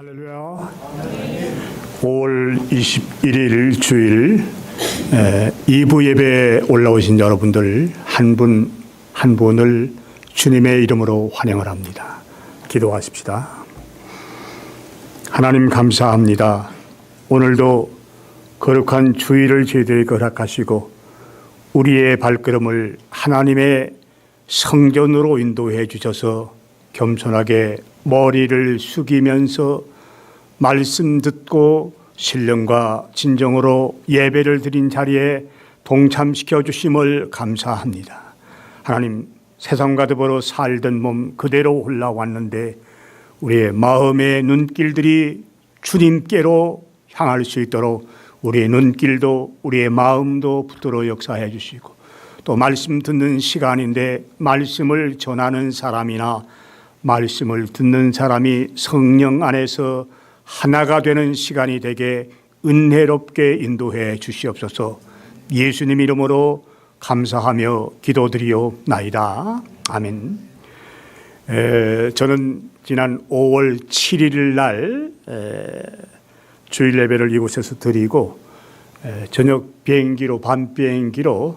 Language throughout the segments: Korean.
할렐루야. 5월 21일 주일 2부 예배에 올라오신 여러분들 한 분 한 분을 주님의 이름으로 환영을 합니다. 기도하십시다. 하나님 감사합니다. 오늘도 거룩한 주일을 저희들에게 허락하시고 우리의 발걸음을 하나님의 성전으로 인도해 주셔서 겸손하게 머리를 숙이면서 말씀 듣고 신령과 진정으로 예배를 드린 자리에 동참시켜 주심을 감사합니다. 하나님, 세상과 더불어 살던 몸 그대로 올라왔는데 우리의 마음의 눈길들이 주님께로 향할 수 있도록 우리의 눈길도 우리의 마음도 붙들어 역사해 주시고, 또 말씀 듣는 시간인데 말씀을 전하는 사람이나 말씀을 듣는 사람이 성령 안에서 하나가 되는 시간이 되게 은혜롭게 인도해 주시옵소서. 예수님 이름으로 감사하며 기도드리옵나이다. 아멘. 저는 지난 5월 7일 날 주일 예배를 이곳에서 드리고 저녁 비행기로 밤 비행기로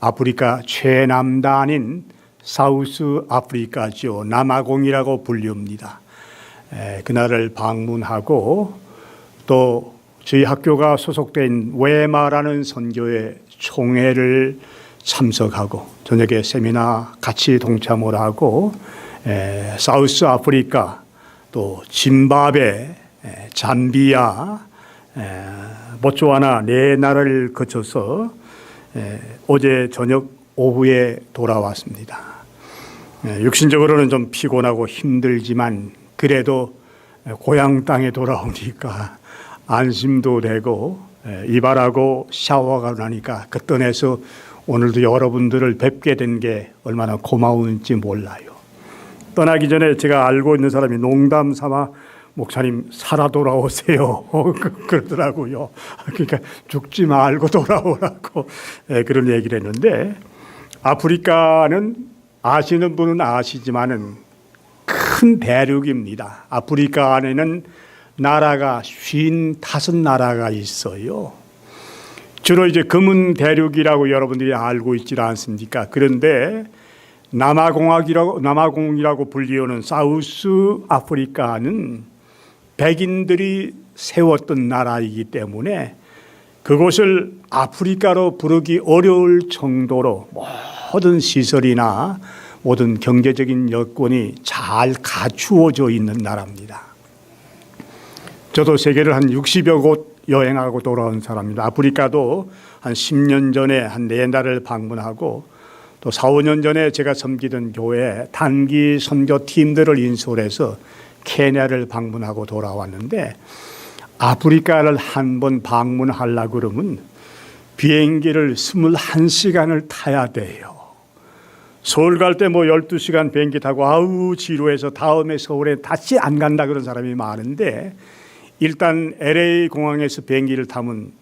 아프리카 최남단인 사우스 아프리카죠. 남아공이라고 불립니다. 그날을 방문하고 또 저희 학교가 소속된 외마라는 선교회 총회를 참석하고 저녁에 세미나 같이 동참을 하고 사우스 아프리카 또 짐바브웨, 잠비아, 보츠와나 네 나라를 거쳐서 어제 저녁 오후에 돌아왔습니다. 육신적으로는 좀 피곤하고 힘들지만 그래도 고향 땅에 돌아오니까 안심도 되고 이발하고 샤워가 나니까 그 떤에서 오늘도 여러분들을 뵙게 된 게 얼마나 고마운지 몰라요. 떠나기 전에 제가 알고 있는 사람이 농담 삼아 목사님 살아 돌아오세요 그러더라고요. 그러니까 죽지 말고 돌아오라고 그런 얘기를 했는데, 아프리카는 아시는 분은 아시지만은 큰 대륙입니다. 아프리카 안에는 나라가 55나라가 있어요. 주로 이제 금은 대륙이라고 여러분들이 알고 있지 않습니까? 그런데 남아공이라고 불리우는 사우스 아프리카는 백인들이 세웠던 나라이기 때문에 그곳을 아프리카로 부르기 어려울 정도로 모든 시설이나 모든 경제적인 여건이 잘 갖추어져 있는 나라입니다. 저도 세계를 한 60여 곳 여행하고 돌아온 사람입니다. 아프리카도 한 10년 전에 한 4달을 방문하고 또 4, 5년 전에 제가 섬기던 교회 단기 선교팀들을 인솔해서 케냐를 방문하고 돌아왔는데, 아프리카를 한 번 방문하려고 그러면 비행기를 21시간을 타야 돼요. 서울 갈 때 12시간 비행기 타고 아우 지루해서 다음에 서울에 다시 안 간다 그런 사람이 많은데, 일단 LA 공항에서 비행기를 타면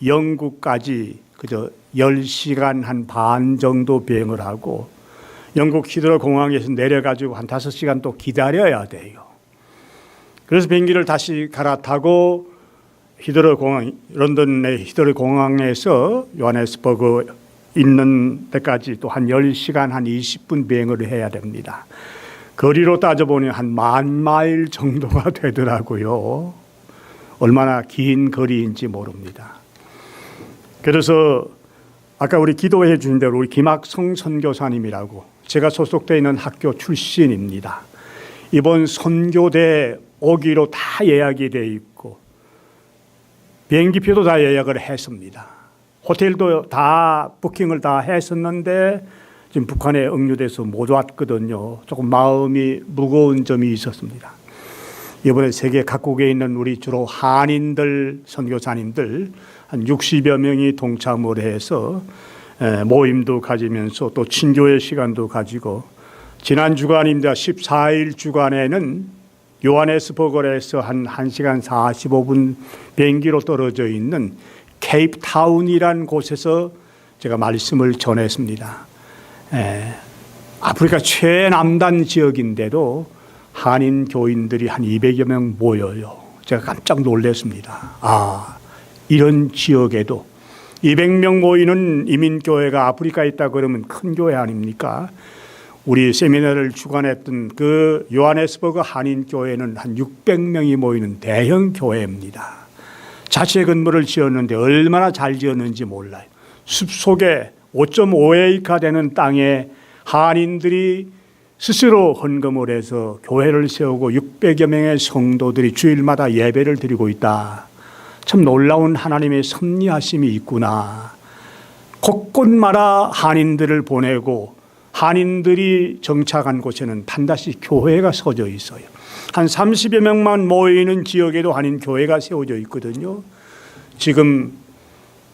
영국까지 그저 10시간 한 반 정도 비행을 하고 영국 히드로 공항에서 내려가지고 한 5시간 또 기다려야 돼요. 그래서 비행기를 다시 갈아타고 히드로 공항, 런던의 히드로 공항에서 요하네스버그 있는 데까지 또 한 10시간 한 20분 비행을 해야 됩니다. 거리로 따져보니 한 10,000마일 정도가 되더라고요. 얼마나 긴 거리인지 모릅니다. 그래서 아까 우리 기도해 주신 대로 우리 김학성 선교사님이라고 제가 소속되어 있는 학교 출신입니다. 이번 선교대 오기로 다 예약이 돼 있고 비행기표도 다 예약을 했습니다. 호텔도 다 부킹을 다 했었는데 지금 북한에 억류돼서 못 왔거든요. 조금 마음이 무거운 점이 있었습니다. 이번에 세계 각국에 있는 우리 주로 한인들 선교사님들 한 60여 명이 동참을 해서 모임도 가지면서 또 친교의 시간도 가지고, 지난 주간입니다. 14일 주간에는 요하네스버그에서 한 1시간 45분 비행기로 떨어져 있는 케이프타운이란 곳에서 제가 말씀을 전했습니다. 아프리카 최남단 지역인데도 한인 교인들이 한 200여 명 모여요. 제가 깜짝 놀랐습니다. 아, 이런 지역에도 200명 모이는 이민교회가 아프리카에 있다 그러면 큰 교회 아닙니까? 우리 세미나를 주관했던 그 요하네스버그 한인교회는 한 600명이 모이는 대형 교회입니다. 자체 건물을 지었는데 얼마나 잘 지었는지 몰라요. 숲속에 5.5에이카 되는 땅에 한인들이 스스로 헌금을 해서 교회를 세우고 600여 명의 성도들이 주일마다 예배를 드리고 있다. 참 놀라운 하나님의 섭리하심이 있구나. 곳곳마다 한인들을 보내고 한인들이 정착한 곳에는 반드시 교회가 서져 있어요. 한 30여 명만 모이는 지역에도 한인 교회가 세워져 있거든요. 지금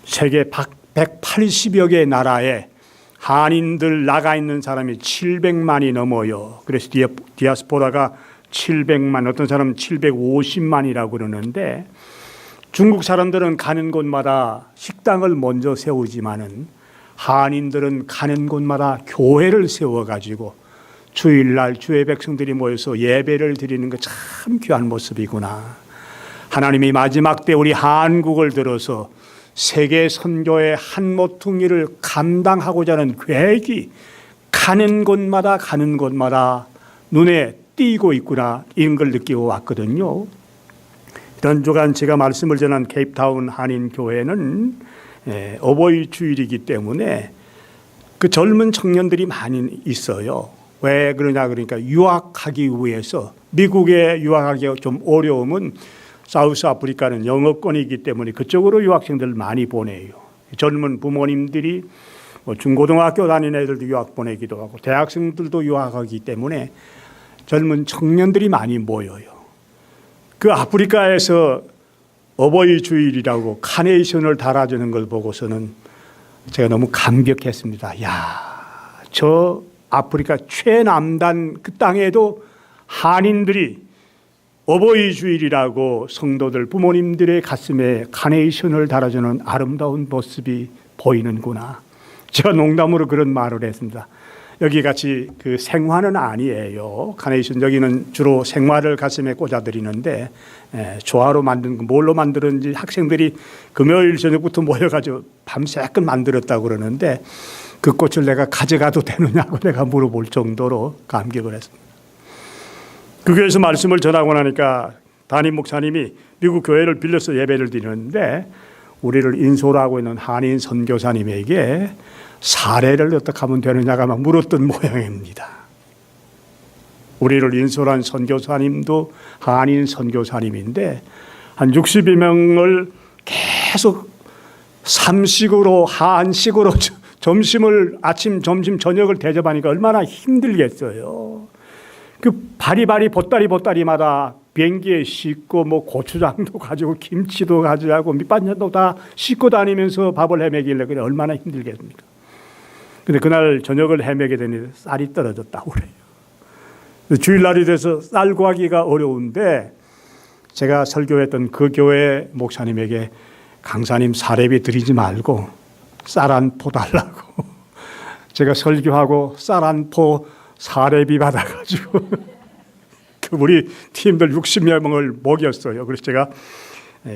세계 180여 개 나라에 한인들 나가 있는 사람이 700만이 넘어요. 그래서 디아스포라가 700만, 어떤 사람은 750만이라고 그러는데, 중국 사람들은 가는 곳마다 식당을 먼저 세우지만은 한인들은 가는 곳마다 교회를 세워가지고 주일날 주의 백성들이 모여서 예배를 드리는 거 참 귀한 모습이구나. 하나님이 마지막 때 우리 한국을 들어서 세계 선교의 한 모퉁이를 감당하고자 하는 계획이 가는 곳마다 눈에 띄고 있구나, 이런 걸 느끼고 왔거든요. 이런 주간 제가 말씀을 전한 케이프타운 한인교회는 어버이 주일이기 때문에 그 젊은 청년들이 많이 있어요. 왜 그러냐 그러니까 유학하기 위해서, 미국에 유학하기가 좀 어려우면 사우스 아프리카는 영어권이기 때문에 그쪽으로 유학생들을 많이 보내요. 젊은 부모님들이 중고등학교 다니는 애들도 유학 보내기도 하고 대학생들도 유학하기 때문에 젊은 청년들이 많이 모여요. 그 아프리카에서 어버이 주일이라고 카네이션을 달아주는 걸 보고서는 제가 너무 감격했습니다. 야, 저 아프리카 최남단 그 땅에도 한인들이 어버이 주일이라고 성도들, 부모님들의 가슴에 카네이션을 달아주는 아름다운 모습이 보이는구나. 제가 농담으로 그런 말을 했습니다. 여기 같이 그 생화는 아니에요. 카네이션 여기는 주로 생화를 가슴에 꽂아드리는데, 조화로 만든 거 뭘로 만들었는지 학생들이 금요일 저녁부터 모여가지고 밤새껏 만들었다고 그러는데, 그 꽃을 내가 가져가도 되느냐고 내가 물어볼 정도로 감격을 했습니다. 그 교회에서 말씀을 전하고 나니까 담임 목사님이 미국 교회를 빌려서 예배를 드리는데, 우리를 인솔 하고 있는 한인 선교사님에게 사례를 어떻게 하면 되느냐가 막 물었던 모양입니다. 우리를 인솔한 선교사님도 한인 선교사님인데 한 62명을 계속 삼식으로 한식으로 점심을 아침, 점심, 저녁을 대접하니까 얼마나 힘들겠어요. 그 바리바리 보따리마다 비행기에 싣고 뭐 고추장도 가지고 김치도 가지고 밑반찬도 다 싣고 다니면서 밥을 헤매길래 그래 얼마나 힘들겠습니까? 근데 그날 저녁을 헤매게 되니 쌀이 떨어졌다고 그래요. 주일날이 돼서 쌀 구하기가 어려운데 제가 설교했던 그 교회 목사님에게 강사님 사례비 드리지 말고 쌀 한 포 달라고 제가 설교하고 쌀 한 포 사례비 받아가지고 우리 팀들 60명을 먹였어요. 그래서 제가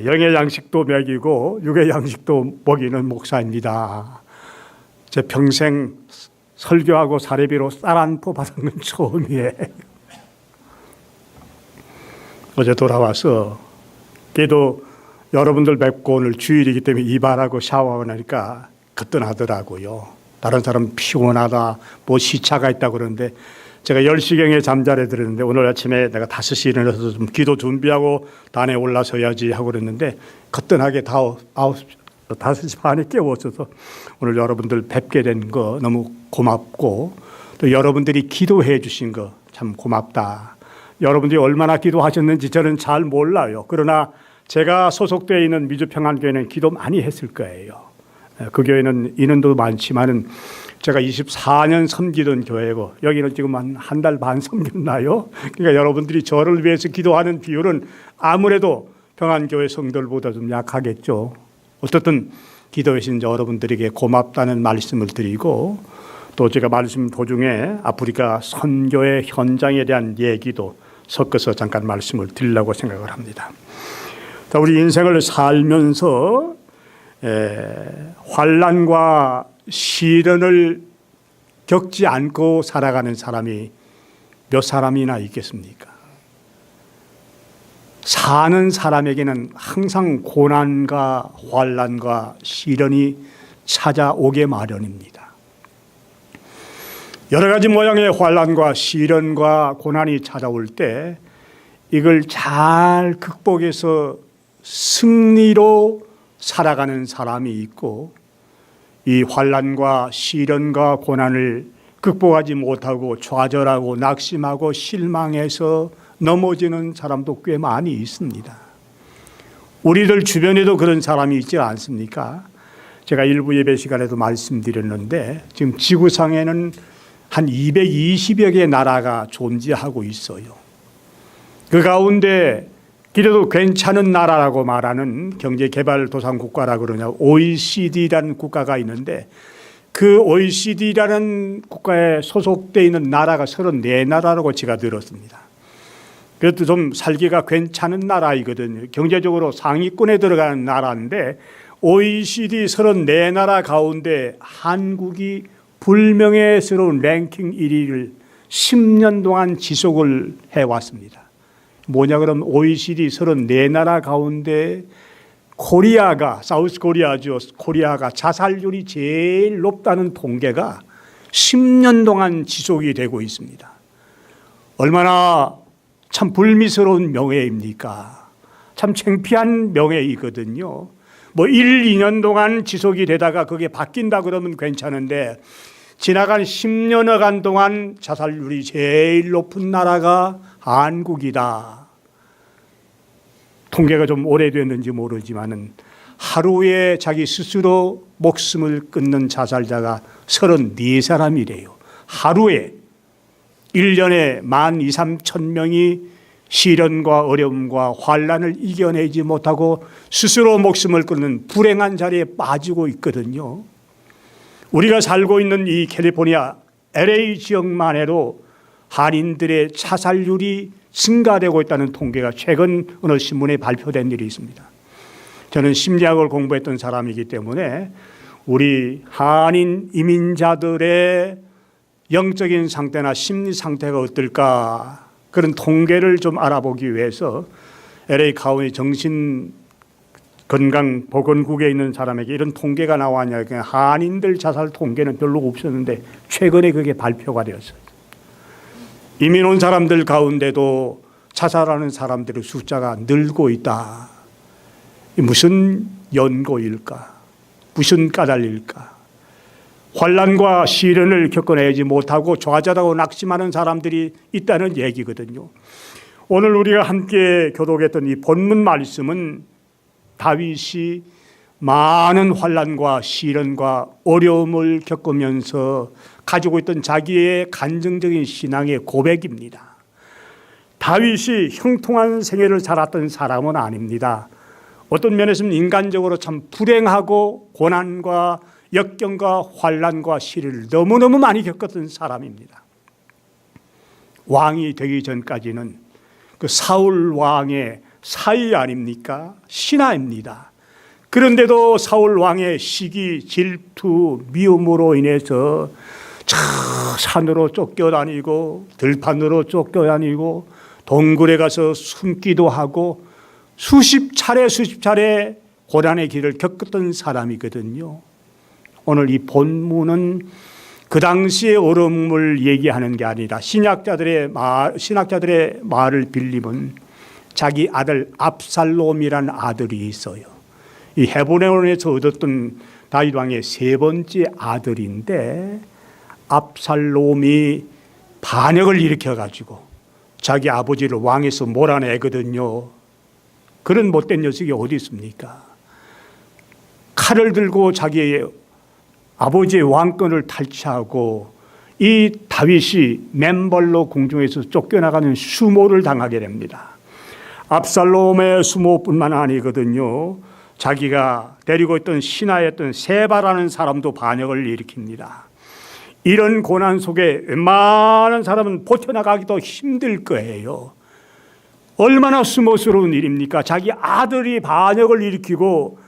영의 양식도 먹이고 육의 양식도 먹이는 목사입니다. 제 평생 설교하고 사례비로 쌀 한 포 받은 건 처음이에요. 어제 돌아와서 그래도 여러분들 뵙고 오늘 주일이기 때문에 이발하고 샤워하고 나니까 거뜬하더라고요. 다른 사람 피곤하다, 뭐 시차가 있다고 그러는데 제가 10시경에 잠자리에 들었는데 오늘 아침에 내가 5시에 일어나서 좀 기도 준비하고 단에 올라서야지 하고 그랬는데 거뜬하게 5시 반에 깨웠어서 오늘 여러분들 뵙게 된 거 너무 고맙고 또 여러분들이 기도해 주신 거 참 고맙다. 여러분들이 얼마나 기도하셨는지 저는 잘 몰라요. 그러나 제가 소속되어 있는 미주평안교회는 기도 많이 했을 거예요. 그 교회는 인원도 많지만은 제가 24년 섬기던 교회고 여기는 지금 한 달 반 섬겼나요? 그러니까 여러분들이 저를 위해서 기도하는 비율은 아무래도 평안교회 성도들보다 좀 약하겠죠. 어떻든 기도해 주신 여러분들에게 고맙다는 말씀을 드리고 또 제가 말씀 도중에 아프리카 선교의 현장에 대한 얘기도 섞어서 잠깐 말씀을 드리려고 생각을 합니다. 우리 인생을 살면서 환난과 시련을 겪지 않고 살아가는 사람이 몇 사람이나 있겠습니까? 사는 사람에게는 항상 고난과 환난과 시련이 찾아오게 마련입니다. 여러 가지 모양의 환난과 시련과 고난이 찾아올 때 이걸 잘 극복해서 승리로 살아가는 사람이 있고, 이 환난과 시련과 고난을 극복하지 못하고 좌절하고 낙심하고 실망해서 넘어지는 사람도 꽤 많이 있습니다. 우리들 주변에도 그런 사람이 있지 않습니까? 제가 일부 예배 시간에도 말씀드렸는데 지금 지구상에는 한 220여 개의 나라가 존재하고 있어요. 그 가운데 그래도 괜찮은 나라라고 말하는 경제개발도상국가라고 그러냐, OECD라는 국가가 있는데 그 OECD라는 국가에 소속되어 있는 나라가 34나라라고 제가 들었습니다. 그래도 좀 살기가 괜찮은 나라이거든요. 경제적으로 상위권에 들어가는 나라인데 OECD 34나라 가운데 한국이 불명예스러운 랭킹 1위를 10년 동안 지속을 해왔습니다. 뭐냐 그러면 OECD 34나라 가운데 코리아가, 사우스 코리아죠. 코리아가 자살률이 제일 높다는 통계가 10년 동안 지속이 되고 있습니다. 얼마나 참 불미스러운 명예입니까? 참 창피한 명예이거든요. 뭐 1, 2년 동안 지속이 되다가 그게 바뀐다 그러면 괜찮은데 지나간 10년여간 동안 자살률이 제일 높은 나라가 한국이다. 통계가 좀 오래됐는지 모르지만은 하루에 자기 스스로 목숨을 끊는 자살자가 34사람이래요. 하루에 1년에 12,000~13,000명이 시련과 어려움과 환난을 이겨내지 못하고 스스로 목숨을 끊는 불행한 자리에 빠지고 있거든요. 우리가 살고 있는 이 캘리포니아 LA 지역만 해도 한인들의 자살률이 증가되고 있다는 통계가 최근 어느 신문에 발표된 일이 있습니다. 저는 심리학을 공부했던 사람이기 때문에 우리 한인 이민자들의 영적인 상태나 심리 상태가 어떨까 그런 통계를 좀 알아보기 위해서 LA 카운티 정신건강보건국에 있는 사람에게 이런 통계가 나왔냐, 한인들 자살 통계는 별로 없었는데 최근에 그게 발표가 되었어요. 이민 온 사람들 가운데도 자살하는 사람들의 숫자가 늘고 있다. 무슨 연고일까? 무슨 까닭일까? 환난과 시련을 겪어내지 못하고 좌절하고 낙심하는 사람들이 있다는 얘기거든요. 오늘 우리가 함께 교독했던 이 본문 말씀은 다윗이 많은 환난과 시련과 어려움을 겪으면서 가지고 있던 자기의 간증적인 신앙의 고백입니다. 다윗이 형통한 생애를 살았던 사람은 아닙니다. 어떤 면에서는 인간적으로 참 불행하고 고난과 역경과 환난과 시련을 너무너무 많이 겪었던 사람입니다. 왕이 되기 전까지는 그 사울 왕의 사위 아닙니까? 신하입니다. 그런데도 사울 왕의 시기, 질투, 미움으로 인해서 저 산으로 쫓겨다니고 들판으로 쫓겨다니고 동굴에 가서 숨기도 하고 수십 차례 고난의 길을 겪었던 사람이거든요. 오늘 이 본문은 그 당시의 어려움을 얘기하는 게 아니라 신학자들의 말을 빌리면 자기 아들 압살롬이라는 아들이 있어요. 이 헤브론에서 얻었던 다윗 왕의 세 번째 아들인데 압살롬이 반역을 일으켜가지고 자기 아버지를 왕에서 몰아내거든요. 그런 못된 녀석이 어디 있습니까? 칼을 들고 자기의 아버지의 왕권을 탈취하고 이 다윗이 맨발로 궁중에서 쫓겨나가는 수모를 당하게 됩니다. 압살롬의 수모뿐만 아니거든요. 자기가 데리고 있던 신하였던 세바라는 사람도 반역을 일으킵니다. 이런 고난 속에 웬만한 사람은 버텨나가기도 힘들 거예요. 얼마나 수모스러운 일입니까? 자기 아들이 반역을 일으키고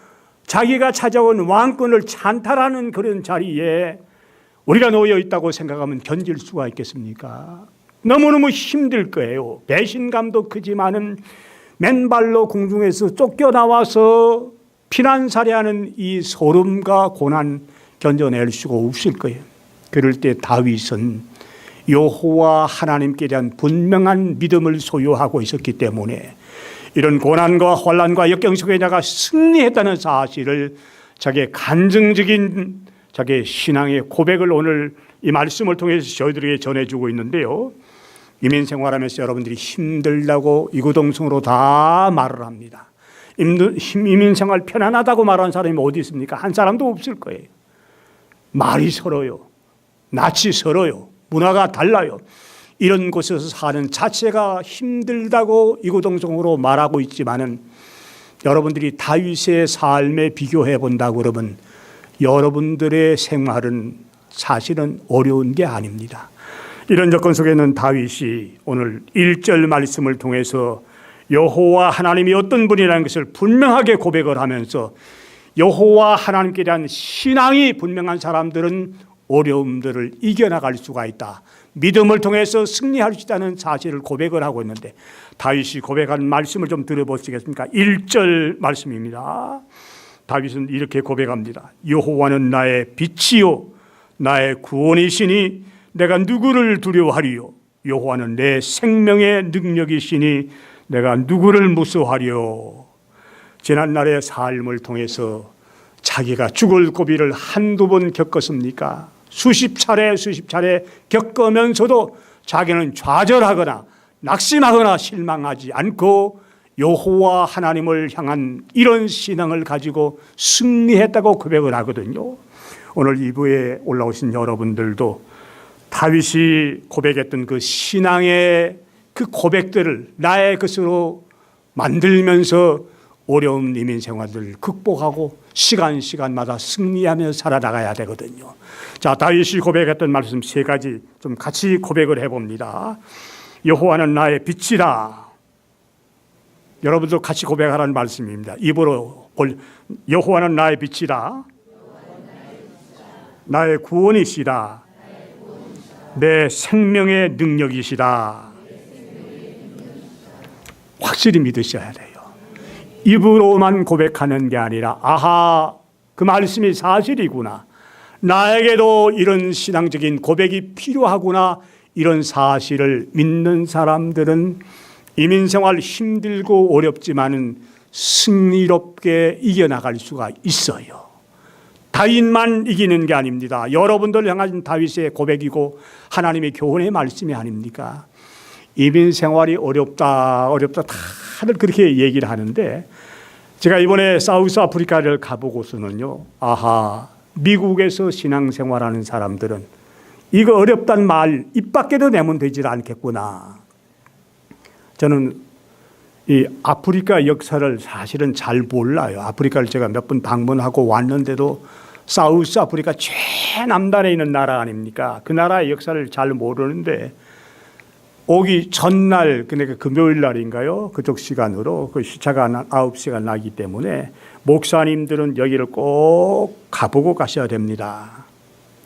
자기가 찾아온 왕권을 찬탈하는 그런 자리에 우리가 놓여 있다고 생각하면 견딜 수가 있겠습니까? 너무너무 힘들 거예요. 배신감도 크지만은 맨발로 공중에서 쫓겨나와서 피난살이하는 이 소름과 고난 견뎌낼 수가 없을 거예요. 그럴 때 다윗은 여호와 하나님께 대한 분명한 믿음을 소유하고 있었기 때문에 이런 고난과 혼란과 역경 속에 내가 승리했다는 사실을 자기의 간증적인 자기의 신앙의 고백을 오늘 이 말씀을 통해서 저희들에게 전해주고 있는데요. 이민 생활하면서 여러분들이 힘들다고 이구동성으로 다 말을 합니다. 이민 생활 편안하다고 말하는 사람이 어디 있습니까? 한 사람도 없을 거예요. 말이 서러요. 낯이 서러요. 문화가 달라요. 이런 곳에서 사는 자체가 힘들다고 이구동성으로 말하고 있지만은 여러분들이 다윗의 삶에 비교해 본다고 그러면 여러분들의 생활은 사실은 어려운 게 아닙니다. 이런 조건 속에는 다윗이 오늘 1절 말씀을 통해서 여호와 하나님이 어떤 분이라는 것을 분명하게 고백을 하면서 여호와 하나님께 대한 신앙이 분명한 사람들은 어려움들을 이겨나갈 수가 있다. 믿음을 통해서 승리할 수 있다는 사실을 고백을 하고 있는데 다윗이 고백한 말씀을 좀 들어보시겠습니까? 1절 말씀입니다. 다윗은 이렇게 고백합니다. 여호와는 나의 빛이요 나의 구원이시니 내가 누구를 두려워하리요. 여호와는 내 생명의 능력이시니 내가 누구를 무서워하리요. 지난날의 삶을 통해서 자기가 죽을 고비를 한두 번 겪었습니까? 수십 차례 겪으면서도 자기는 좌절하거나 낙심하거나 실망하지 않고 여호와 하나님을 향한 이런 신앙을 가지고 승리했다고 고백을 하거든요. 오늘 2부에 올라오신 여러분들도 다윗이 고백했던 그 신앙의 그 고백들을 나의 것으로 만들면서 어려운 이민 생활들을 극복하고 시간마다 승리하며 살아나가야 되거든요. 자, 다윗이 고백했던 말씀 3가지 좀 같이 고백을 해봅니다. 여호와는 나의 빛이다. 여러분도 같이 고백하라는 말씀입니다. 입으로 여호와는 나의 빛이다. 나의 구원이시다. 내 생명의 능력이시다. 확실히 믿으셔야 돼요. 입으로만 고백하는 게 아니라 아하, 그 말씀이 사실이구나. 나에게도 이런 신앙적인 고백이 필요하구나. 이런 사실을 믿는 사람들은 이민생활 힘들고 어렵지만은 승리롭게 이겨나갈 수가 있어요. 다윗만 이기는 게 아닙니다. 여러분들 향한 다윗의 고백이고 하나님의 교훈의 말씀이 아닙니까? 이민생활이 어렵다 다들 그렇게 얘기를 하는데 제가 이번에 사우스 아프리카를 가보고서는요, 아하, 미국에서 신앙생활하는 사람들은 이거 어렵단 말 입 밖에도 내면 되질 않겠구나. 저는 이 아프리카 역사를 사실은 잘 몰라요. 아프리카를 제가 몇 번 방문하고 왔는데도 사우스 아프리카 최남단에 있는 나라 아닙니까? 그 나라의 역사를 잘 모르는데 오기 전날, 그러니까 금요일 날인가요? 그쪽 시간으로 그 시차가 9시가 나기 때문에 목사님들은 여기를 꼭 가보고 가셔야 됩니다.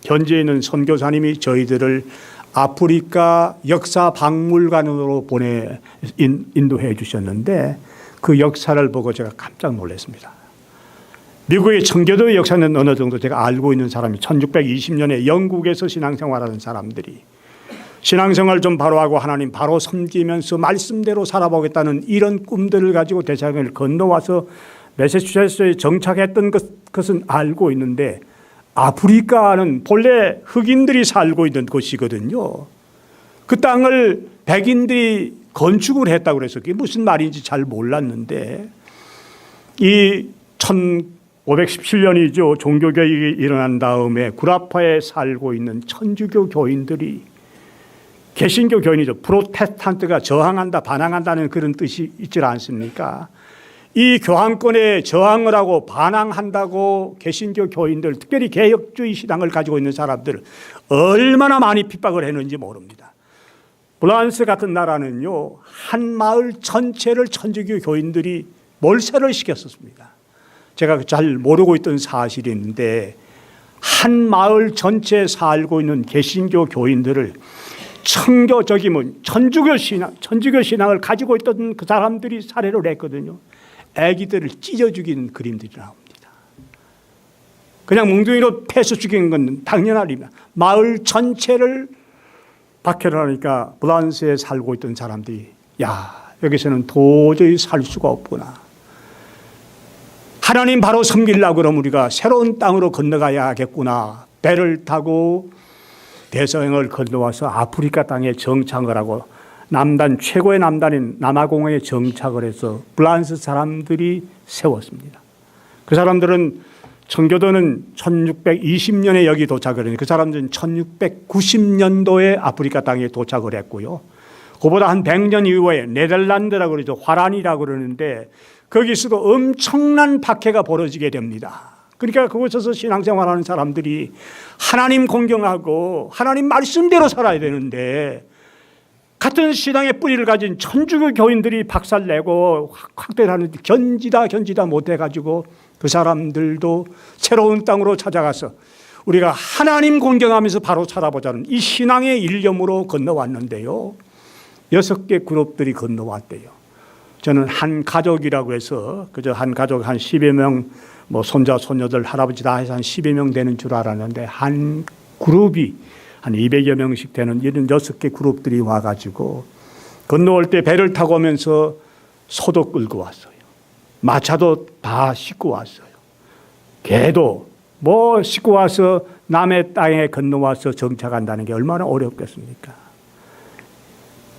현지에 있는 선교사님이 저희들을 아프리카 역사 박물관으로 인도해 주셨는데 그 역사를 보고 제가 깜짝 놀랐습니다. 미국의 청교도의 역사는 어느 정도 제가 알고 있는 사람이 1620년에 영국에서 신앙생활하는 사람들이 신앙생활 좀 바로 하고 하나님 바로 섬기면서 말씀대로 살아보겠다는 이런 꿈들을 가지고 대서양을 건너와서 매사추세츠에 정착했던 것은 알고 있는데 아프리카는 본래 흑인들이 살고 있는 곳이거든요. 그 땅을 백인들이 건축을 했다고 그래서 그게 무슨 말인지 잘 몰랐는데 이 1517년이죠. 종교개혁이 일어난 다음에 구라파에 살고 있는 천주교 교인들이 개신교 교인이죠. 프로테스탄트가 저항한다, 반항한다는 그런 뜻이 있지 않습니까? 이 교황권에 저항을 하고 반항한다고 개신교 교인들, 특별히 개혁주의 신앙을 가지고 있는 사람들 얼마나 많이 핍박을 했는지 모릅니다. 프랑스 같은 나라는요, 한 마을 전체를 천주교 교인들이 몰살을 시켰었습니다. 제가 잘 모르고 있던 사실이 있는데, 한 마을 전체에 살고 있는 개신교 교인들을 천주교 신앙을 가지고 있던 그 사람들이 살해를 했거든요. 아기들을 찢어 죽이는 그림들이 나옵니다. 그냥 몽둥이로 패서 죽이는 건 당연한 일입니다. 마을 전체를 박해를 하니까 프랑스에 살고 있던 사람들이, 야, 여기서는 도저히 살 수가 없구나. 하나님 바로 섬기려고 그러면 우리가 새로운 땅으로 건너가야겠구나. 배를 타고 대서양을 건너와서 아프리카 땅에 정착을 하고 최고의 남단인 남아공에 정착을 해서 프랑스 사람들이 세웠습니다. 그 사람들은 청교도는 1620년에 여기 도착을 했는데 그 사람들은 1690년도에 아프리카 땅에 도착을 했고요. 그보다 한 100년 이후에 네덜란드라고 그러죠. 화란이라고 그러는데 거기서도 엄청난 박해가 벌어지게 됩니다. 그러니까 그곳에서 신앙생활하는 사람들이 하나님 공경하고 하나님 말씀대로 살아야 되는데 같은 신앙의 뿌리를 가진 천주교 교인들이 박살내고 확대를 하는데 견지다 못해가지고 그 사람들도 새로운 땅으로 찾아가서 우리가 하나님 공경하면서 바로 살아보자는 이 신앙의 일념으로 건너왔는데요. 6개 그룹들이 건너왔대요. 저는 한 가족이라고 해서 그저 한 가족 한 10여 명 뭐 손자 손녀들 할아버지 다 해서 한 10여 명 되는 줄 알았는데 한 그룹이 한 200여 명씩 되는 이런 6개 그룹들이 와가지고 건너올 때 배를 타고 오면서 소도 끌고 왔어요. 마차도 다 싣고 왔어요. 개도 뭐 싣고 와서 남의 땅에 건너와서 정착한다는 게 얼마나 어렵겠습니까?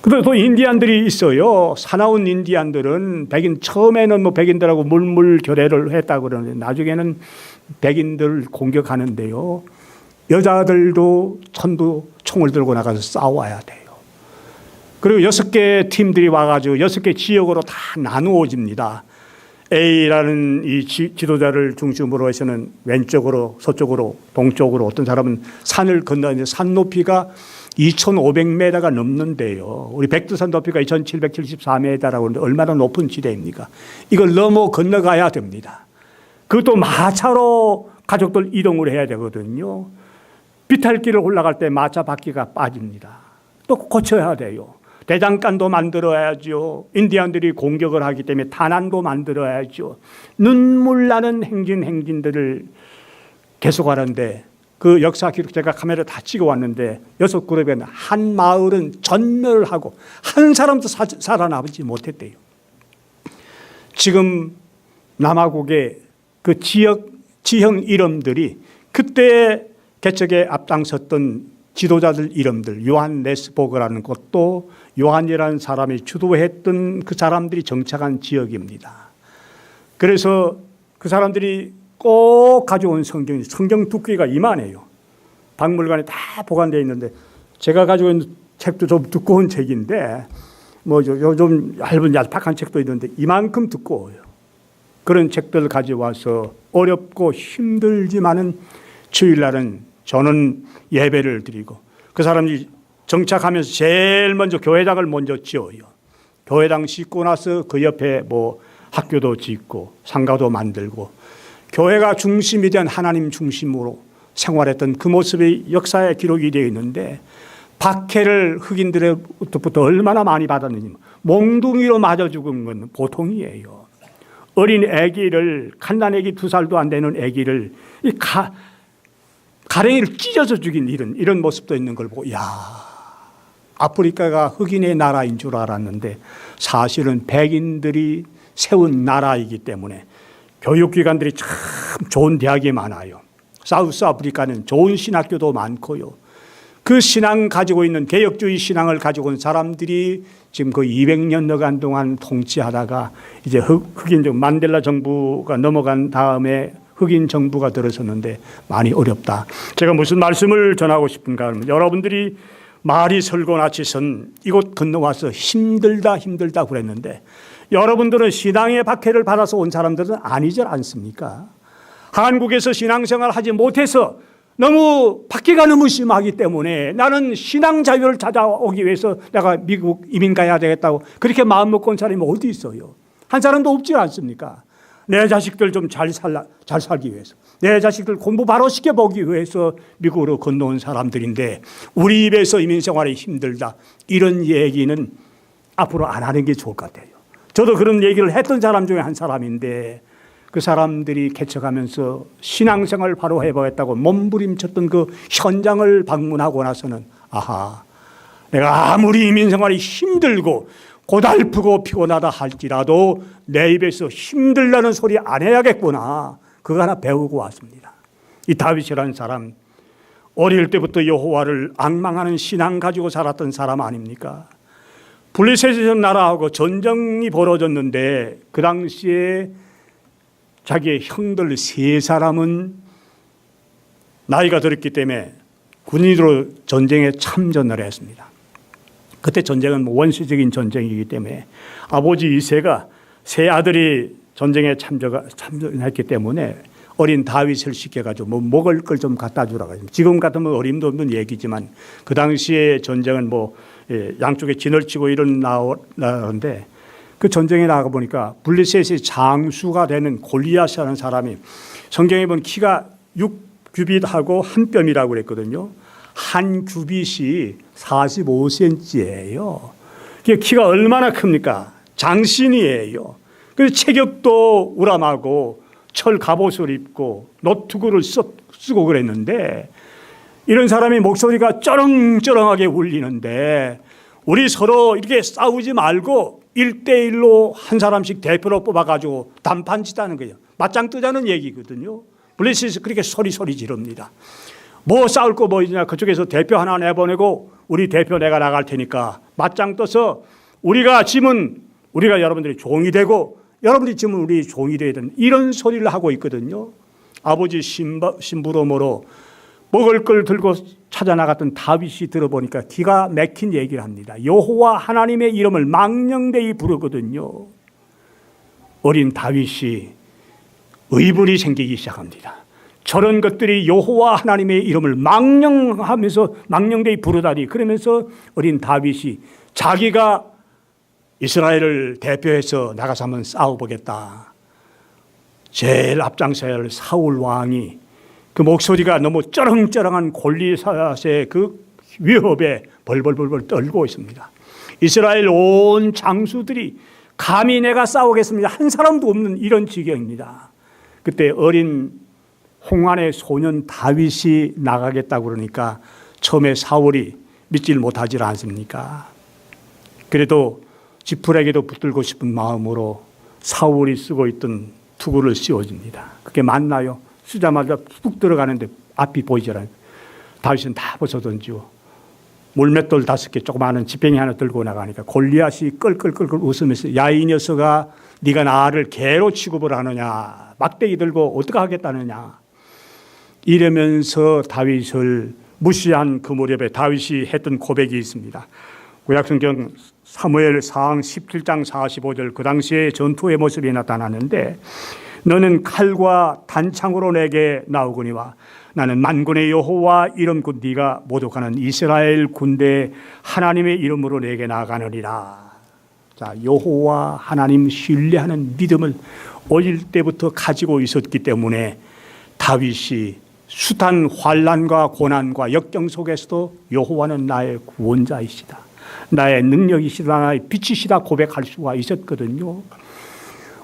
그런데 또 인디안들이 있어요. 사나운 인디안들은 처음에는 뭐 백인들하고 물결례를 했다고 그러는데 나중에는 백인들을 공격하는데요. 여자들도 총을 들고 나가서 싸워야 돼요. 그리고 6개 팀들이 와가지고 6개 지역으로 다 나누어집니다. A라는 이 지도자를 중심으로 해서는 왼쪽으로, 서쪽으로, 동쪽으로 어떤 사람은 산을 건너는데 산 높이가 2,500m가 넘는데요. 우리 백두산 높이가 2,774m라고 하는데 얼마나 높은 지대입니까? 이걸 넘어 건너가야 됩니다. 그것도 마차로 가족들 이동을 해야 되거든요. 비탈길을 올라갈 때 마차 바퀴가 빠집니다. 또 고쳐야 돼요. 대장간도 만들어야죠. 인디안들이 공격을 하기 때문에 탄환도 만들어야죠. 눈물 나는 행진들을 계속하는데 그 역사 기록 제가 카메라 다 찍어왔는데 6그룹에 한 마을은 전멸을 하고 한 사람도 살아남지 못했대요. 지금 남아국의 그 지형 이름들이 그때 개척에 앞장섰던 지도자들 이름들, 요한 네스보그라는 것도 요한이라는 사람이 주도했던 그 사람들이 정착한 지역입니다. 그래서 그 사람들이 꼭 가져온 성경 두께가 이만해요. 박물관에 다 보관되어 있는데 제가 가지고 있는 책도 좀 두꺼운 책인데 뭐 좀 얇은 얄팍한 책도 있는데 이만큼 두꺼워요. 그런 책들을 가져와서 어렵고 힘들지만은 주일날은 저는 예배를 드리고 그 사람이 정착하면서 제일 먼저 교회당을 먼저 지어요. 교회당 짓고 나서 그 옆에 뭐 학교도 짓고 상가도 만들고 교회가 중심이 된 하나님 중심으로 생활했던 그 모습이 역사에 기록이 되어 있는데 박해를 흑인들로부터 얼마나 많이 받았느냐. 몽둥이로 맞아 죽은 건 보통이에요. 어린 아기를 갓난 아기 2살도 안 되는 아기를 가랭이를 찢어서 죽인 이런 모습도 있는 걸 보고 아프리카가 흑인의 나라인 줄 알았는데 사실은 백인들이 세운 나라이기 때문에 교육기관들이 참 좋은 대학이 많아요. 사우스 아프리카는 좋은 신학교도 많고요. 그 신앙 가지고 있는 개혁주의 신앙을 가지고 온 사람들이 지금 거의 200년여간 동안 통치하다가 이제 흑인 만델라 정부가 넘어간 다음에 흑인 정부가 들어섰는데 많이 어렵다. 제가 무슨 말씀을 전하고 싶은가 하면 여러분들이 말이 설고나치선 이곳 건너와서 힘들다 그랬는데 여러분들은 신앙의 박해를 받아서 온 사람들은 아니지 않습니까? 한국에서 신앙생활 하지 못해서 너무 박해가 너무 심하기 때문에 나는 신앙 자유를 찾아오기 위해서 내가 미국 이민 가야 되겠다고 그렇게 마음 먹고 온 사람이 어디 있어요? 한 사람도 없지 않습니까? 내 자식들 좀 잘 살기 위해서, 내 자식들 공부 바로 시켜보기 위해서 미국으로 건너온 사람들인데 우리 입에서 이민 생활이 힘들다 이런 얘기는 앞으로 안 하는 게 좋을 것 같아요. 저도 그런 얘기를 했던 사람 중에 한 사람인데 그 사람들이 개척하면서 신앙생활을 바로 해보겠다고 몸부림쳤던 그 현장을 방문하고 나서는 아하, 내가 아무리 이민생활이 힘들고 고달프고 피곤하다 할지라도 내 입에서 힘들다는 소리 안 해야겠구나. 그거 하나 배우고 왔습니다. 이 다윗이라는 사람 어릴 때부터 여호와를 앙망하는 신앙 가지고 살았던 사람 아닙니까? 블레셋 나라하고 전쟁이 벌어졌는데 그 당시에 자기의 형들 세 사람은 나이가 들었기 때문에 군인으로 전쟁에 참전을 했습니다. 그때 전쟁은 원시적인 전쟁이기 때문에 아버지 이새가 세 아들이 전쟁에 참전했기 때문에 어린 다윗을 시켜가지고 먹을 걸 좀 갖다 주라고. 지금 같으면 어림도 없는 얘기지만 그 당시에 전쟁은 양쪽에 진을 치고 이런 나라인데 그 전쟁에 나가 보니까 블레셋의 장수가 되는 골리앗이라는 사람이 성경에 보면 키가 6규빗하고 한 뼘이라고 그랬거든요. 한 규빗이 45cm예요. 키가 얼마나 큽니까? 장신이에요. 그래서 체격도 우람하고 철 갑옷을 입고 노트구를 쓰고 그랬는데 이런 사람이 목소리가 쩌렁쩌렁하게 울리는데 우리 서로 이렇게 싸우지 말고 1대1로 한 사람씩 대표로 뽑아가지고 단판 치자는 거예요. 맞짱 뜨자는 얘기거든요. 블레셋에서 그렇게 소리 지릅니다. 뭐 싸울 거 뭐 있냐. 그쪽에서 대표 하나 내보내고 우리 대표 내가 나갈 테니까 맞짱 떠서 우리가 지면 우리가 여러분들이 종이 되고 여러분들이 지면 우리 종이 되야 되는 이런 소리를 하고 있거든요. 아버지 심부름으로 먹을 걸 들고 찾아 나갔던 다윗이 들어보니까 기가 막힌 얘기를 합니다. 여호와 하나님의 이름을 망령되이 부르거든요. 어린 다윗이 의분이 생기기 시작합니다. 저런 것들이 여호와 하나님의 이름을 망령하면서 망령되이 부르다니 그러면서 어린 다윗이 자기가 이스라엘을 대표해서 나가서 한번 싸워보겠다. 제일 앞장서야 할 사울 왕이 그 목소리가 너무 쩌렁쩌렁한 골리앗의 그 위협에 벌벌 떨고 있습니다. 이스라엘 온 장수들이 감히 내가 싸우겠습니다. 한 사람도 없는 이런 지경입니다. 그때 어린 홍안의 소년 다윗이 나가겠다고 그러니까 처음에 사울이 믿질 못하지 않습니까? 그래도 지푸라기도 붙들고 싶은 마음으로 사울이 쓰고 있던 투구를 씌워줍니다. 그게 맞나요? 쓰자마자 푹 들어가는데 앞이 보이지 않아요. 다윗은 다 벗어던지고 물맷돌 5개 조그마한 지팡이 하나 들고 나가니까 골리앗이 끌끌끌끌 웃으면서 야 이 녀석아 네가 나를 개로 취급을 하느냐 막대기 들고 어떻게 하겠다느냐 이러면서 다윗을 무시한 그 무렵에 다윗이 했던 고백이 있습니다. 구약성경 사무엘상 17장 45절 그 당시에 전투의 모습이 나타나는데 너는 칼과 단창으로 내게 나오거니와 나는 만군의 여호와 이름 곧 네가 모독하는 이스라엘 군대 하나님의 이름으로 내게 나아가느니라. 자, 여호와 하나님 신뢰하는 믿음을 어릴 때부터 가지고 있었기 때문에 다윗이 숱한 환난과 고난과 역경 속에서도 여호와는 나의 구원자이시다. 나의 능력이시다. 나의 빛이시다 고백할 수가 있었거든요.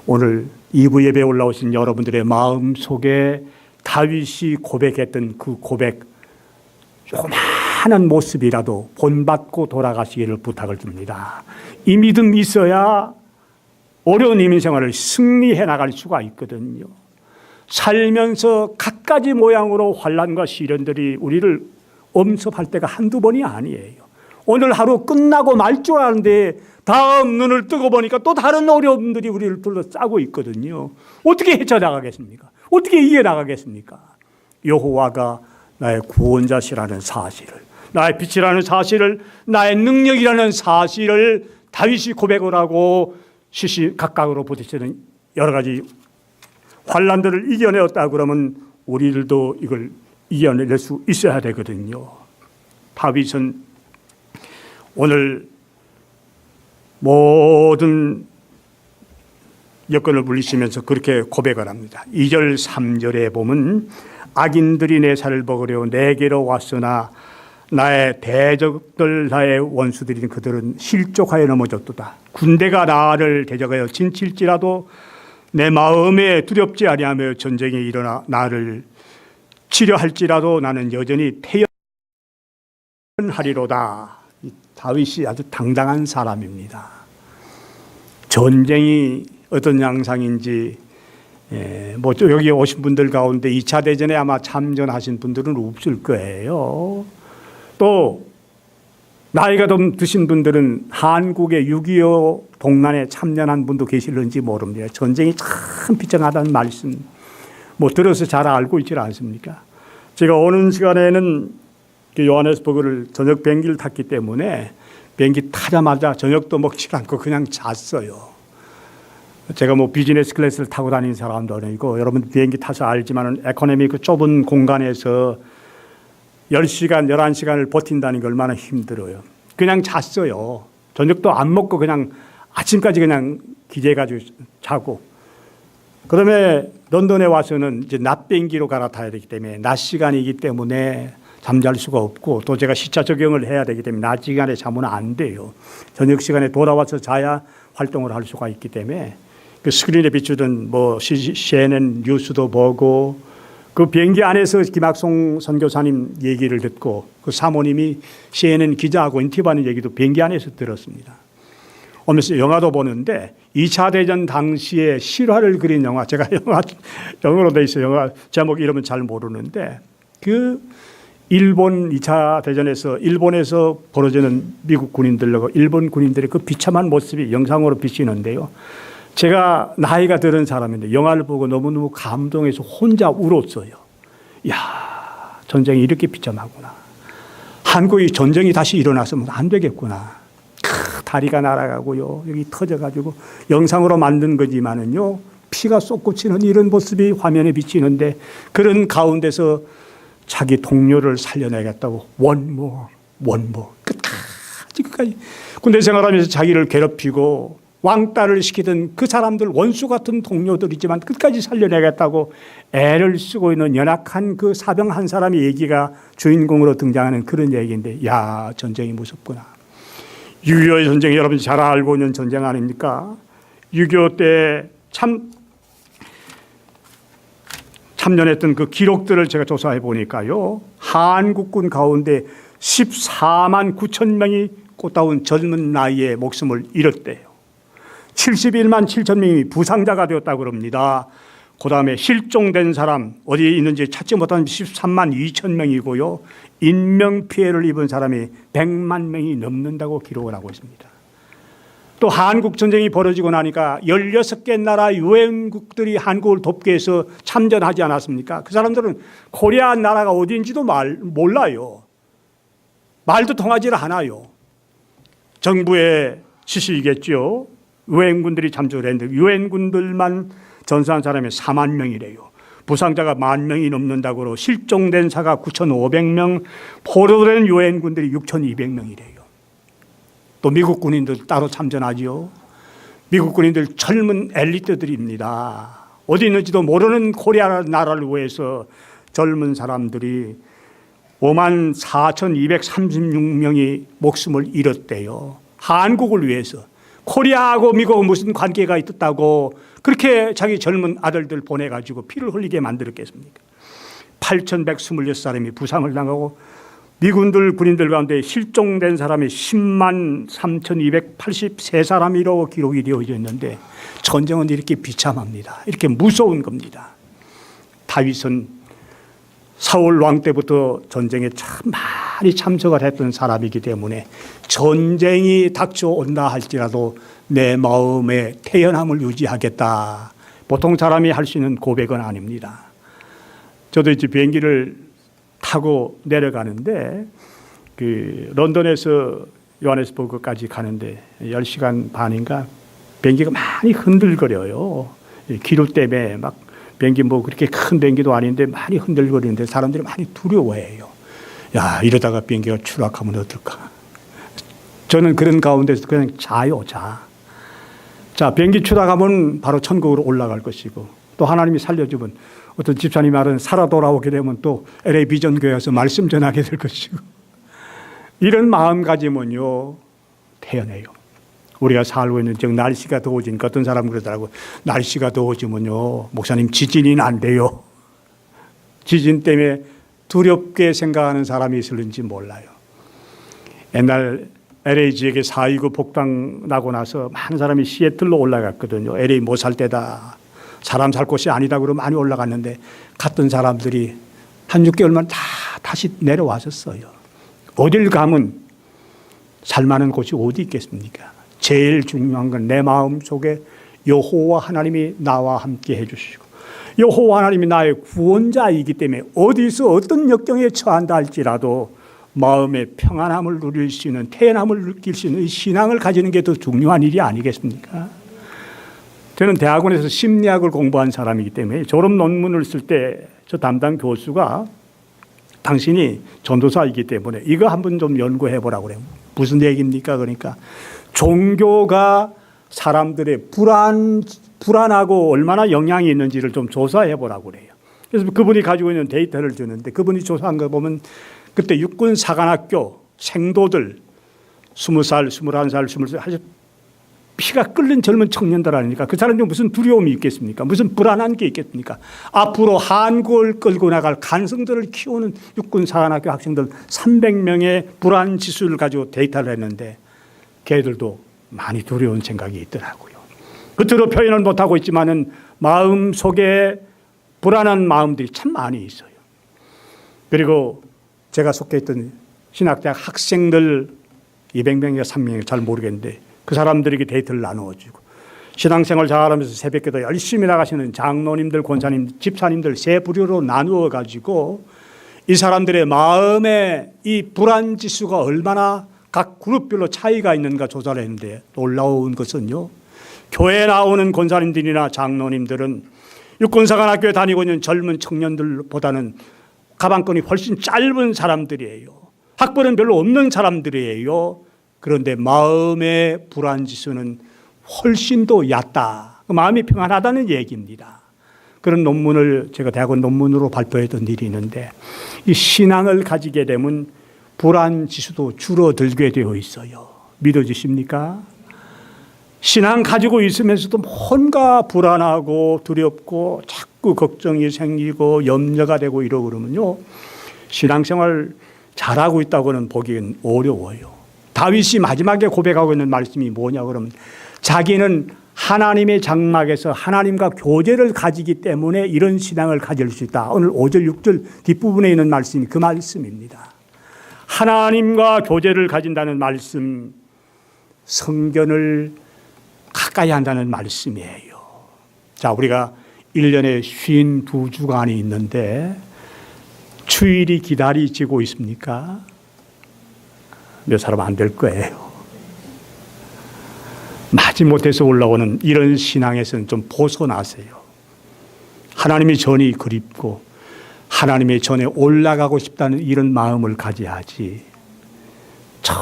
오늘 2부 예배에 올라오신 여러분들의 마음 속에 다윗이 고백했던 그 고백 조그마한 모습이라도 본받고 돌아가시기를 부탁을 듭니다. 이 믿음이 있어야 어려운 이민 생활을 승리해 나갈 수가 있거든요. 살면서 갖가지 모양으로 환난과 시련들이 우리를 엄습할 때가 한두 번이 아니에요. 오늘 하루 끝나고 말 줄 아는데 다음 눈을 뜨고 보니까 또 다른 어려움들이 우리를 둘러싸고 있거든요. 어떻게 헤쳐나가겠습니까? 어떻게 이겨나가겠습니까? 여호와가 나의 구원자시라는 사실을, 나의 빛이라는 사실을, 나의 능력이라는 사실을 다윗이 고백을 하고 시시각각으로 부딪히는 여러 가지 환난들을 이겨내었다 그러면 우리들도 이걸 이겨낼 수 있어야 되거든요. 다윗은 오늘 모든 여건을 물리치면서 그렇게 고백을 합니다. 2절 3절에 보면 악인들이 내 살을 먹으려 내게로 왔으나 나의 대적들 나의 원수들인 그들은 실족하여 넘어졌도다. 군대가 나를 대적하여 진칠지라도 내 마음에 두렵지 아니하며 전쟁이 일어나 나를 치려할지라도 나는 여전히 태연하리로다. 다윗이 아주 당당한 사람입니다. 전쟁이 어떤 양상인지 뭐 여기 오신 분들 가운데 2차 대전에 아마 참전하신 분들은 없을 거예요. 또 나이가 좀 드신 분들은 한국의 6.25 동란에 참전한 분도 계실는지 모릅니다. 전쟁이 참 비참하다는 말씀 뭐 들어서 잘 알고 있지 않습니까? 제가 오는 시간에는 요하네스버그를 저녁 비행기를 탔기 때문에 비행기 타자마자 저녁도 먹지 않고 그냥 잤어요. 제가 뭐 비즈니스 클래스를 타고 다니는 사람도 아니고 여러분 비행기 타서 알지만 에코노미 그 좁은 공간에서 10시간, 11시간을 버틴다는 게 얼마나 힘들어요. 그냥 잤어요. 저녁도 안 먹고 그냥 아침까지 그냥 기대가지고 자고. 그다음에 런던에 와서는 이제 낮 비행기로 갈아타야 되기 때문에 낮 시간이기 때문에 잠잘 수가 없고 또 제가 시차 적용을 해야 되기 때문에 낮 시간에 자면 안 돼요. 저녁 시간에 돌아와서 자야 활동을 할 수가 있기 때문에 그 스크린에 비추던 뭐 CNN 뉴스도 보고 그 비행기 안에서 김학송 선교사님 얘기를 듣고 그 사모님이 CNN 기자하고 인터뷰하는 얘기도 비행기 안에서 들었습니다. 오면서 영화도 보는데 2차 대전 당시에 실화를 그린 영화, 제가 영어로 돼 있어요. 영화 제목 이름은 잘 모르는데 그 일본 2차 대전에서 일본에서 벌어지는 미국 군인들하고 일본 군인들의 그 비참한 모습이 영상으로 비치는데요. 제가 나이가 들은 사람인데 영화를 보고 너무너무 감동해서 혼자 울었어요. 이야, 전쟁이 이렇게 비참하구나. 한국이 전쟁이 다시 일어났으면 안 되겠구나. 다리가 날아가고요. 여기 터져가지고 영상으로 만든 거지만은요. 피가 쏟구치는 이런 모습이 화면에 비치는데 그런 가운데서 자기 동료를 살려내겠다고 원모 끝까지 군대 생활하면서 자기를 괴롭히고 왕따를 시키던 그 사람들 원수 같은 동료들이지만 끝까지 살려내겠다고 애를 쓰고 있는 연약한 그 사병 한 사람의 얘기가 주인공으로 등장하는 그런 얘기인데 야 전쟁이 무섭구나. 6.25 전쟁 여러분이 잘 알고 있는 전쟁 아닙니까? 6.25 때 참전했던 그 기록들을 제가 조사해 보니까요. 한국군 가운데 14만 9천 명이 꽃다운 젊은 나이에 목숨을 잃었대요. 71만 7천 명이 부상자가 되었다고 그럽니다. 그 다음에 실종된 사람 어디에 있는지 찾지 못한 13만 2천 명이고요. 인명피해를 입은 사람이 100만 명이 넘는다고 기록을 하고 있습니다. 또 한국전쟁이 벌어지고 나니까 16개 나라 유엔국들이 한국을 돕기 위해서 참전하지 않았습니까? 그 사람들은 코리아 나라가 어디인지도 몰라요. 말도 통하지 않아요. 정부의 지시이겠죠. 유엔군들이 참전을 했는데 유엔군들만 전사한 사람이 4만 명이래요. 부상자가 10,000명이 넘는다고 실종된 사가 9,500명, 포로된 유엔군들이 6,200명이래요. 또 미국 군인들 따로 참전하지요. 미국 군인들 젊은 엘리트들입니다. 어디 있는지도 모르는 코리아 나라를 위해서 젊은 사람들이 54,236명이 목숨을 잃었대요. 한국을 위해서. 코리아하고 미국은 무슨 관계가 있었다고 그렇게 자기 젊은 아들들 보내가지고 피를 흘리게 만들었겠습니까? 8,126사람이 부상을 당하고 미군들 군인들 가운데 실종된 사람이 10만 3,283사람이라고 기록이 되어져 있는데 전쟁은 이렇게 비참합니다. 이렇게 무서운 겁니다. 다윗은 사울 왕 때부터 전쟁에 참 많이 참석을 했던 사람이기 때문에 전쟁이 닥쳐온다 할지라도 내 마음의 태연함을 유지하겠다. 보통 사람이 할 수 있는 고백은 아닙니다. 저도 이제 비행기를 타고 내려가는데 그 런던에서 요하네스버그까지 가는데 10시간 반인가 비행기가 많이 흔들거려요. 기류 때문에 막 비행기 뭐 그렇게 큰 비행기도 아닌데 많이 흔들거리는데 사람들이 많이 두려워해요. 야, 이러다가 비행기가 추락하면 어떨까? 저는 그런 가운데서 그냥 자요, 자. 자, 비행기 추락하면 바로 천국으로 올라갈 것이고, 또 하나님이 살려주면 어떤 집사님 말은 살아 돌아오게 되면 또 LA 비전교회에서 말씀 전하게 될 것이고, 이런 마음가짐은요, 태연해요. 우리가 살고 있는 지금 날씨가 더워지니까 어떤 사람은 그러더라고요. 날씨가 더워지면요, 목사님 지진이 난대요. 지진 때문에 두렵게 생각하는 사람이 있을는지 몰라요. 옛날 LA 지역에 4.29 폭탄 나고 나서 많은 사람이 시애틀로 올라갔거든요. LA 못 살 때다. 사람 살 곳이 아니다 그러고 많이 올라갔는데 갔던 사람들이 한 6개월만 다 다시 내려왔었어요. 어딜 가면 살만한 곳이 어디 있겠습니까? 제일 중요한 건 내 마음 속에 여호와 하나님이 나와 함께 해주시고 여호와 하나님이 나의 구원자이기 때문에 어디서 어떤 역경에 처한다 할지라도 마음의 평안함을 누릴 수 있는 태연함을 느낄 수 있는 신앙을 가지는 게 더 중요한 일이 아니겠습니까? 저는 대학원에서 심리학을 공부한 사람이기 때문에 졸업 논문을 쓸 때 저 담당 교수가 당신이 전도사이기 때문에 이거 한번 좀 연구해 보라고 그래요. 무슨 얘기입니까? 그러니까 종교가 사람들의 불안하고 얼마나 영향이 있는지를 좀 조사해 보라고 그래요. 그래서 그분이 가지고 있는 데이터를 주는데 그분이 조사한 거 보면 그때 육군 사관학교 생도들 20살, 21살, 22살 아주 피가 끓는 젊은 청년들 아닙니까? 그 사람들 무슨 두려움이 있겠습니까? 무슨 불안한 게 있겠습니까? 앞으로 한국을 끌고 나갈 간성들을 키우는 육군 사관학교 학생들 300명의 불안 지수를 가지고 데이터를 했는데 걔들도 많이 두려운 생각이 있더라고요. 겉으로 표현을 못하고 있지만은 마음 속에 불안한 마음들이 참 많이 있어요. 그리고 제가 속해 있던 신학대학 학생들 200명인가 300명 잘 모르겠는데 그 사람들에게 데이터를 나누어주고 신앙생활 잘하면서 새벽기도 열심히 나가시는 장로님들, 권사님, 집사님들 세 부류로 나누어 가지고 이 사람들의 마음에 이 불안 지수가 얼마나 각 그룹별로 차이가 있는가 조사를 했는데 놀라운 것은요. 교회에 나오는 권사님들이나 장로님들은 육군사관학교에 다니고 있는 젊은 청년들보다는 가방끈이 훨씬 짧은 사람들이에요. 학벌은 별로 없는 사람들이에요. 그런데 마음의 불안지수는 훨씬 더 얕다. 마음이 평안하다는 얘기입니다. 그런 논문을 제가 대학원 논문으로 발표했던 일이 있는데 이 신앙을 가지게 되면 불안지수도 줄어들게 되어 있어요. 믿어지십니까? 신앙 가지고 있으면서도 뭔가 불안하고 두렵고 자꾸 걱정이 생기고 염려가 되고 이러고 그러면요. 신앙생활 잘하고 있다고는 보기엔 어려워요. 다윗이 마지막에 고백하고 있는 말씀이 뭐냐 그러면 자기는 하나님의 장막에서 하나님과 교제를 가지기 때문에 이런 신앙을 가질 수 있다. 오늘 5절 6절 뒷부분에 있는 말씀이 그 말씀입니다. 하나님과 교제를 가진다는 말씀, 성전을 가까이 한다는 말씀이에요. 자, 우리가 1년에 52주간이 있는데 주일이 기다리지고 있습니까? 몇 사람 안 될 거예요. 마지못해서 올라오는 이런 신앙에서는 좀 벗어나세요. 하나님의 전이 그립고 하나님의 전에 올라가고 싶다는 이런 마음을 가져야지. 저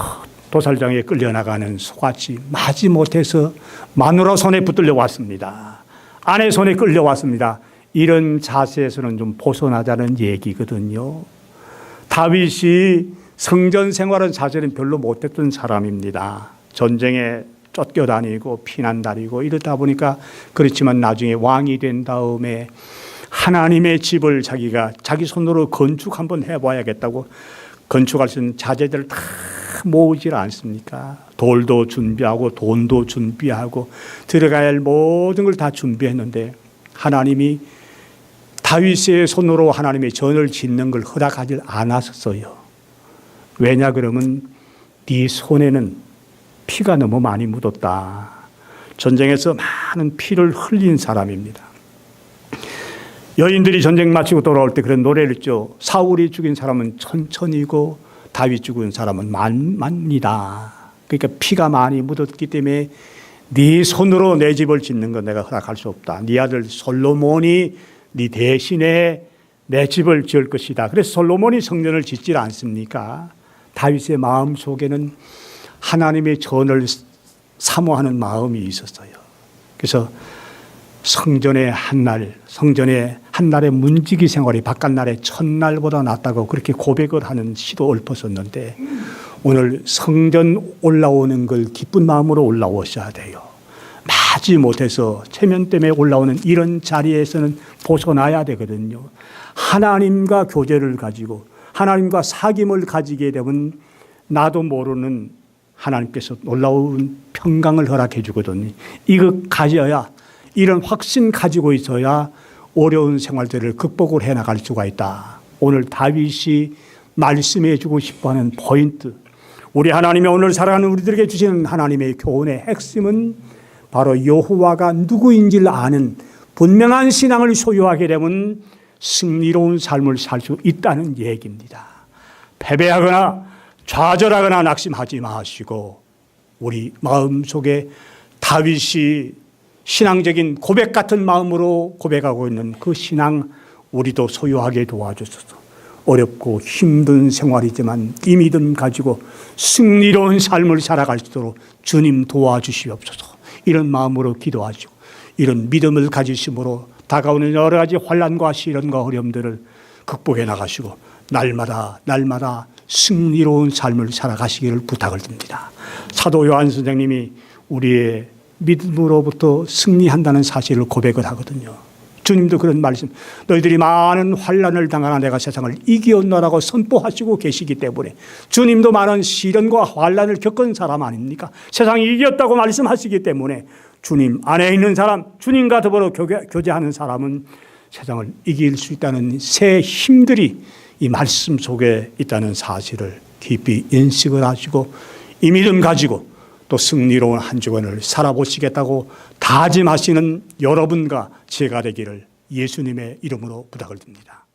도살장에 끌려나가는 소같이 마지못해서 마누라 손에 붙들려 왔습니다. 아내 손에 끌려왔습니다. 이런 자세에서는 좀 벗어나자는 얘기거든요. 다윗이 성전 생활은 사실은 별로 못했던 사람입니다. 전쟁에 쫓겨다니고 피난 다니고 이러다 보니까 그렇지만 나중에 왕이 된 다음에 하나님의 집을 자기가 자기 손으로 건축 한번 해봐야겠다고 건축할 수 있는 자재들을 다 모으질 않습니까? 돌도 준비하고 돈도 준비하고 들어가야 할 모든 걸 다 준비했는데 하나님이 다윗의 손으로 하나님의 전을 짓는 걸 허락하지 않았어요. 왜냐 그러면 네 손에는 피가 너무 많이 묻었다. 전쟁에서 많은 피를 흘린 사람입니다. 여인들이 전쟁 마치고 돌아올 때 그런 노래를 했죠. 사울이 죽인 사람은 천천히고 다윗 죽인 사람은 만만이다. 그러니까 피가 많이 묻었기 때문에 네 손으로 내 집을 짓는 건 내가 허락할 수 없다. 네 아들 솔로몬이 네 대신에 내 집을 지을 것이다. 그래서 솔로몬이 성전을 짓질 않습니까? 다윗의 마음 속에는 하나님의 전을 사모하는 마음이 있었어요. 그래서 성전의 한날의 문지기 생활이 바깥날의 첫날보다 낫다고 그렇게 고백을 하는 시도 읊었었는데, 오늘 성전 올라오는 걸 기쁜 마음으로 올라오셔야 돼요. 마지 못해서 체면 때문에 올라오는 이런 자리에서는 벗어나야 되거든요. 하나님과 교제를 가지고 하나님과 사귐을 가지게 되면 나도 모르는 하나님께서 놀라운 평강을 허락해 주거든요. 이거 가져야, 이런 확신 가지고 있어야 어려운 생활들을 극복을 해나갈 수가 있다. 오늘 다윗이 말씀해 주고 싶어하는 포인트, 우리 하나님이 오늘 살아가는 우리들에게 주시는 하나님의 교훈의 핵심은 바로 여호와가 누구인지를 아는 분명한 신앙을 소유하게 되면 승리로운 삶을 살 수 있다는 얘기입니다. 패배하거나 좌절하거나 낙심하지 마시고, 우리 마음속에 다윗이 신앙적인 고백 같은 마음으로 고백하고 있는 그 신앙 우리도 소유하게 도와주소서. 어렵고 힘든 생활이지만 이 믿음 가지고 승리로운 삶을 살아갈 수 있도록 주님 도와주시옵소서. 이런 마음으로 기도하시고 이런 믿음을 가지심으로 다가오는 여러 가지 환난과 시련과 어려움들을 극복해 나가시고 날마다 승리로운 삶을 살아가시기를 부탁을 드립니다. 사도 요한 선생님이 우리의 믿음으로부터 승리한다는 사실을 고백을 하거든요. 주님도 그런 말씀, 너희들이 많은 환난을 당하나 내가 세상을 이기었노라고 선포하시고 계시기 때문에, 주님도 많은 시련과 환난을 겪은 사람 아닙니까? 세상이 이겼다고 말씀하시기 때문에 주님 안에 있는 사람, 주님과 더불어 교제하는 사람은 세상을 이길 수 있다는 새 힘들이 이 말씀 속에 있다는 사실을 깊이 인식을 하시고 이 믿음 가지고 또 승리로운 한 주간을 살아보시겠다고 다짐하시는 여러분과 제가 되기를 예수님의 이름으로 부탁을 드립니다.